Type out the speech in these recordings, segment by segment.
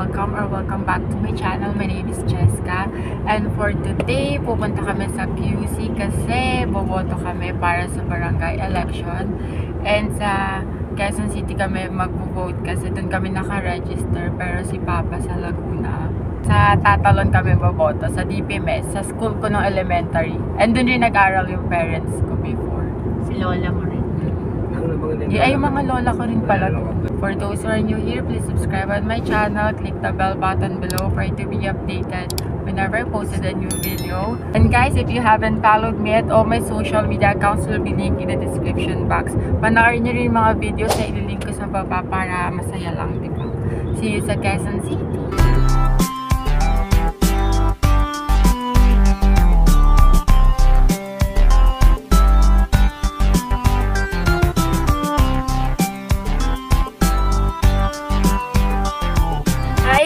welcome back to my channel. My name is Jessica. And for today, pupunta kami sa QC kasi boboto kami para sa barangay election. And sa Quezon City kami mag-vote kasi doon kami naka-register. Pero si Papa sa Laguna. Sa Tatalon kami boboto, sa DPMS, sa school ko ng elementary. And doon rin nag-aral yung parents ko before. Si Lola mo rin. Ay, yung mga lola ko rin pala. For those who are new here, please subscribe on my channel. Click the bell button below for you to be updated whenever I posted a new video. And guys, if you haven't followed me at all my social media accounts will be linked in the description box. Panoorin nyo rin mga videos na ililink ko sa baba para masaya lang, diba? See you sa Quezon City.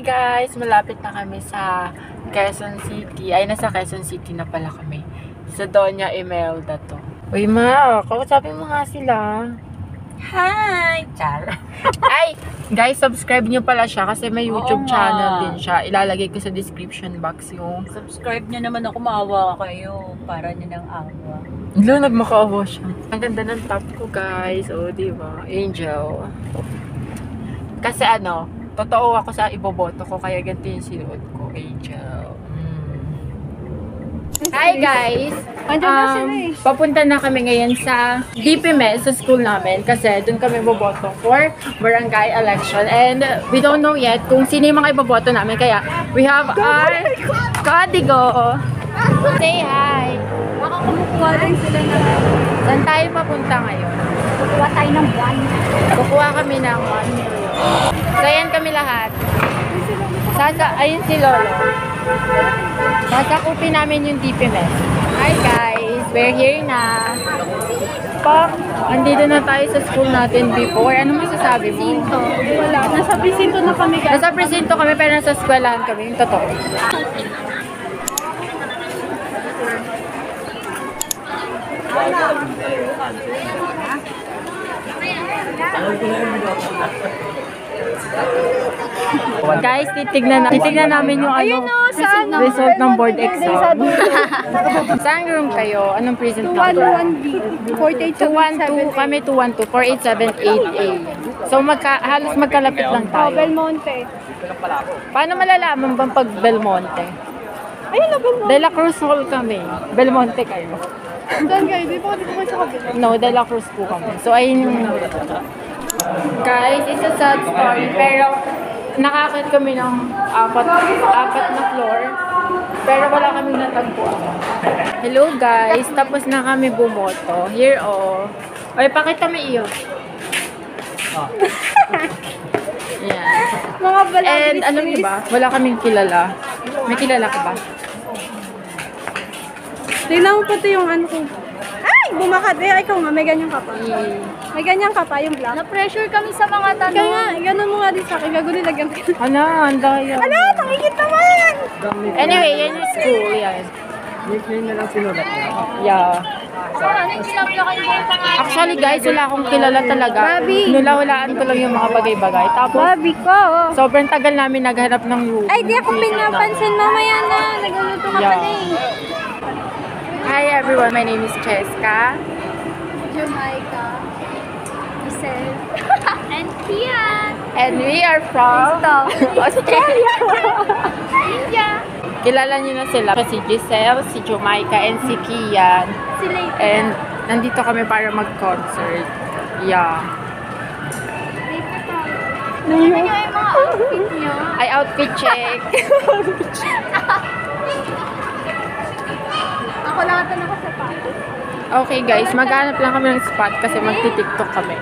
Guys, malapit na kami sa Quezon City. Ay, nasa Quezon City na pala kami. Sa Doña Imelda to. Uy, ma, kausapin mo nga sila. Hi! Char! Ay, guys, subscribe nyo pala siya kasi may YouTube channel din siya. Ilalagay ko sa description box yung... Subscribe nyo naman ako, maawa kayo. Para nyo ng awa. Ilo, nagmakaawa siya. Ang ganda ng top ko, guys. O, diba? Angel. Kasi ano, totoo ako sa iboboto ko, kaya ganito yung sinuot ko, Angel. Hi guys! Papunta na kami ngayon sa DPMS, sa school namin, kasi doon kami boboto for barangay election. And we don't know yet kung sino yung mga iboboto namin, kaya we have our Codigo. Say hi! Baka kumukuha rin sila na. Saan tayo papunta ngayon? Kukuha tayo ng 1. Kukuha kami ng 1 million. So, ayan kami lahat. Ayun si Lolo. Sasakupin namin yung DPMS. Hi guys! We're here na. Andito na tayo sa school natin before. Ano masasabi mo? Wala. Nasa presinto na kami. Nasa presinto kami pero nasa eskwelahan kami. Yung totoo. Guys, titignan namin yung result ng board exam. Saan room kayo? Anong present number? 211B. 212 kami, 212, 4878A. So halos magkalapit lang tayo. Belmonte. Paano malalaman bang pag Belmonte? Ayun na, Belmonte. De La Cruz Hall kami. Belmonte kayo. Doon kayo. Di ba dito kayo sa kabila? No, De La Cruz po kami. So ayun yung... Guys, it's a sad story. Pero nakakit kami ng apat na floor. Pero wala kami natagpuan. Hello guys, tapos na kami bumoto. Here oh. Oy, pakita mo iyo. Yan. Mga balagris. And alam niyo ba, wala kaming kilala. May kilala ka ba? Tingnan mo pati yung ano ko. Ay! Bumakat. Ikaw nga, may ganyan ka pa. May ganyan ka pa, yung black. Na-pressure kami sa mga tanong. Kaya nga, ganun mo nga din sa akin. Gago nilagyan ko. Ano, ang daya. Ala, nakikit naman! Anyway, yan yung school. Yan. Nickname na lang sinulat niya. Yeah. Ano yung sinabi na kayo yung pangalan? Actually guys, wala akong kilala talaga. Bobby. Nulahulaan ko lang yung mga bagay-bagay. Tapos, Babi ko. sobrang tagal namin naghanap ng room. Ay, di ako pinapansin. Mamaya na. Nagluluto ka pala eh. Hi everyone, my name is Jessica. Jamaica. Giselle. And Kian. And we are from Australia. India. Kilala niyo na sila. Si Giselle, si Jamaica, and si Kian. Si Leighton. And nandito kami para mag-concert. Yeah. Ano yung mga outfit niyo? Ay, outfit check. Ako lahat na nakasapatos. Okay guys, maghanap lang kami ng spot kasi magti-tiktok kami.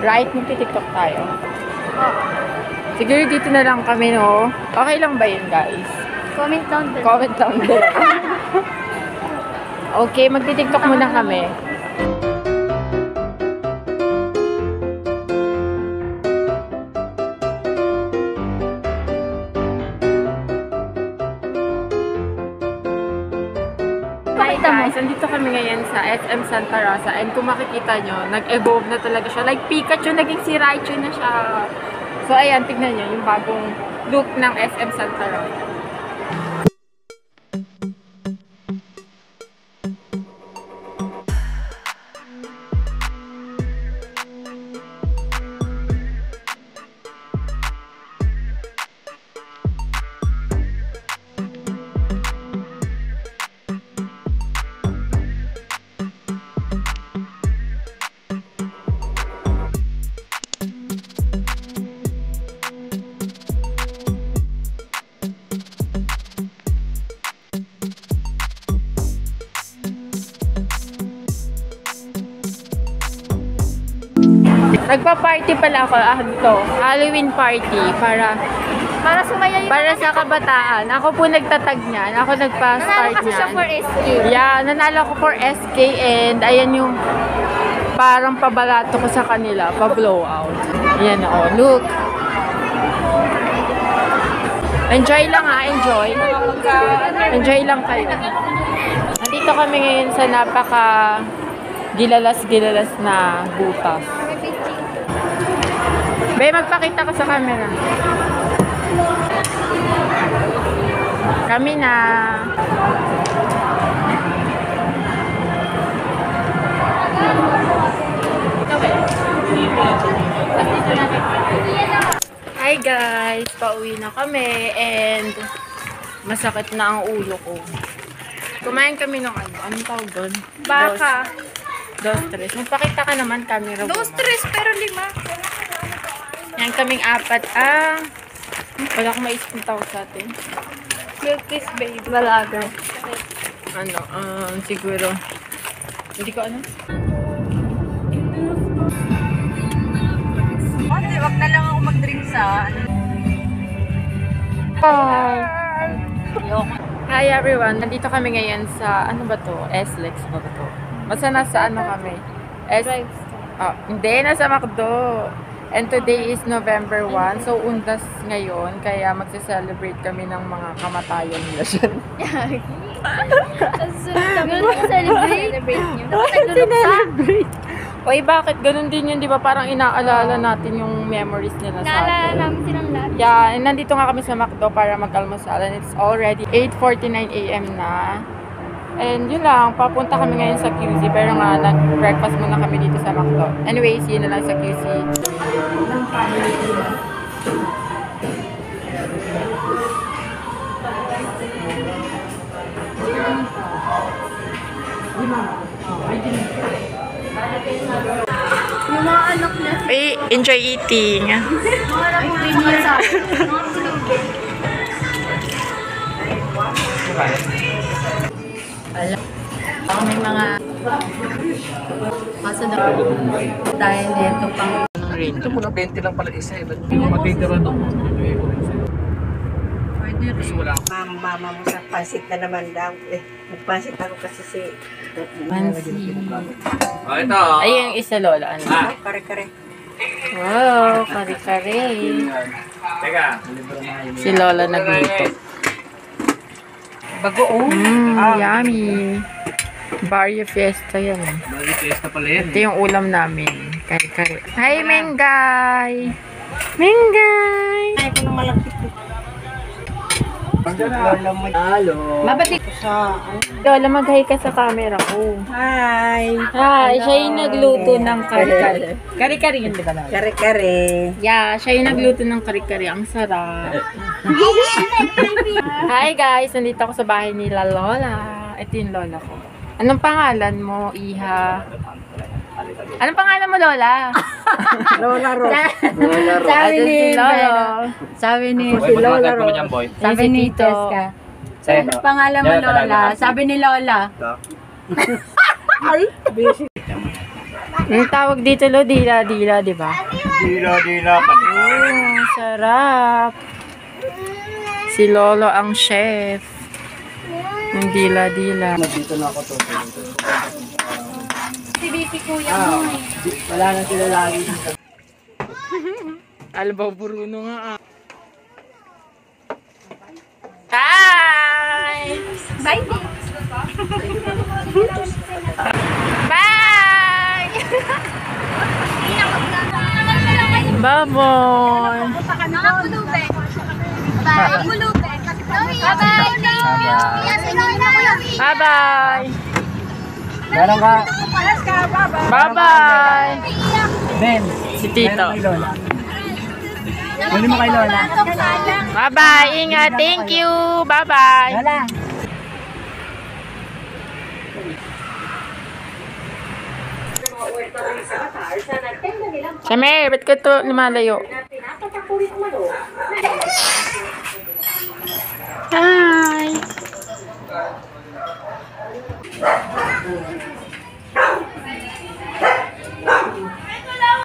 Right? Magti-tiktok tayo. Siguro dito na lang kami, no? Okay lang ba yun, guys? Comment down below. Comment down below. Okay, magti-tiktok muna kami. Hi guys, andito kami ngayon sa SM Santa Rosa and kung makikita nyo, nag-evolve na talaga siya. Like Pikachu, naging si Raichu na siya. So ayan, tignan nyo yung bagong look ng SM Santa Rosa. Nagpa-party pala ako dito. Halloween party para sumaya yung... para sa kabataan. Ako po nagtatag niyan. Ako nagpa-start Nanalo kasi siya niyan. for SK. Yeah, nanalo ko for SK and ayan yung parang pabalato ko sa kanila, pa-blowout. Ayan o, look. Enjoy lang ha, enjoy. Enjoy lang kayo. Nandito kami ngayon sa napaka gilalas-gilalas na butas. Be, magpakita ka sa camera. Kami na. Hi guys, pauwi na kami and masakit na ang ulo ko. Kumain kami ng anong tawag doon? Baka. Dos tres. Magpakita ka naman camera. 2, 3, pero 5. Yan kaming apat. Wala akong maisip ng tawag sa atin. Milk kiss, babe. Balaga. Ano, siguro. Hindi ko ano. Hindi, wag na lang ako mag-drink sa... Hi everyone! Nandito kami ngayon sa, ano ba to? SLEX ba to? Basta nasa ano kami? Hindi, nasa McDo. And today is November 1. So, undas ngayon. Kaya magse-celebrate kami ng mga kamatayan nila dyan. Celebrate nyo. Oy, bakit? Ganun din yun, di ba? Parang inaalala natin yung memories nila sa Naalala atin. namin silang lahat. Yeah, and nandito nga kami sa McDo para mag-almusal. And it's already 8:49 AM na. And yun lang, papunta kami ngayon sa QC. Pero nga, nag-breakfast muna kami dito sa McDo. Anyway, see you na lang sa QC. Yung mga anak niya. Enjoy eating. May mga... Kaso na dahil ito pang... Ito muna 20 lang pala isa eh. Hindi mo matitira no? Pwede rin. Mama mo sa pansit na naman daw. Magpansit ako kasi si... Pansi. Ito. Ay, yung isa lola. Ano? Kare-kare. Wow, kare-kare. Teka. Si lola nagluto. Bagoong. Yummy. Barrio Fiesta yan. Bali, fiesta pala yan Ito yung ulam namin. Kare-kare. Hi, Mengay! Mengay! Ay, ko nang malapit. Halo. Mabati. Lola, mag-hi ka sa camera ko. Hi! Hi, siya yung nagluto ng kare-kare. Kare-kare yun, di ba? Lola? Kare-kare. Yeah, siya yung nagluto ng kare-kare. Ang sarap. Hi guys, nandito ako sa bahay nila Lola. Ito yung lola ko. Anong pangalan mo, Iha? Anong pangalan mo, Lola? Lola Ro. Sabi Ito ni... si Lolo. Sabi ni... Boy, Lola mo niyan, boy. Sabi Si ni Tito. Cheska. Ano pangalan mo, Lola? Sabi ni Lola. Yung tawag dito, Lo, dila-dila, di ba? Dila. Sarap. Si Lolo ang chef. Ng dila-dila. Dito na ako to. Si Bibi kuya mo eh. Wala na sila lagi. Albaw Bruno nga. Hi! Bye, Bibi. Bye! Bye-bye! Nakatulubin. Bye-bye. Bye-bye. Bye-bye! Meron ka. Bye-bye! Ben. Si Tito. Lola. Huli mo kay Lola. Bye-bye! Ingat! Thank you! Bye-bye! Lola. Samer, ba't ka ito lumalayo? Hi!